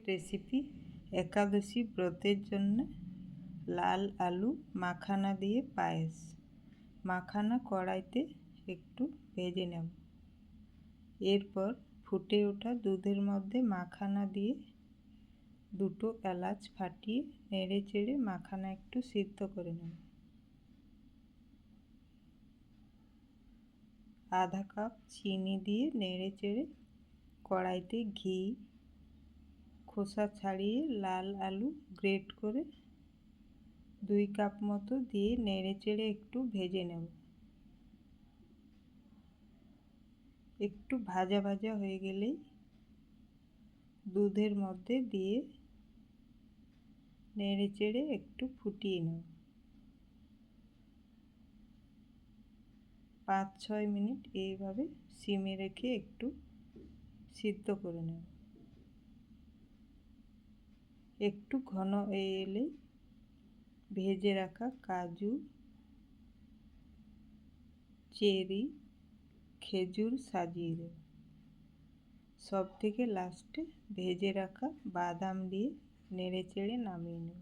Recipe একাদশী ব্রতের জন্য লাল আলু মাখানা দিয়ে পায়েস। মাখানা কড়াইতে একটু ভেজে নেব। এরপর ফুটে ওঠা দুধের মধ্যে মাখানা দিয়ে দুটো এলাচ ফাটিয়ে নেড়ে চেড়ে মাখানা একটু সিদ্ধ করে নেব। আধা কাপ চিনি দিয়ে নেড়ে চেড়ে কড়াইতে ঘি, খোসা ছাড়িয়ে লাল আলু গ্রেট করে 2 কাপ মতো দিয়ে নেড়ে চেড়ে একটু ভেজে নেব। একটু ভাজা ভাজা হয়ে গেলেই দুধের মধ্যে দিয়ে নেড়ে চেড়ে একটু ফুটিয়ে নেব। 5-6 মিনিট এইভাবে সিমে রেখে একটু সিদ্ধ করে নেব। একটু ঘন হয়ে এলে ভেজে রাখা কাজু, চেরি, খেজুর সাজিয়ে দেব। সব থেকে লাস্টে ভেজে রাখা বাদাম দিয়ে নেড়ে চেড়ে নামিয়ে নেব।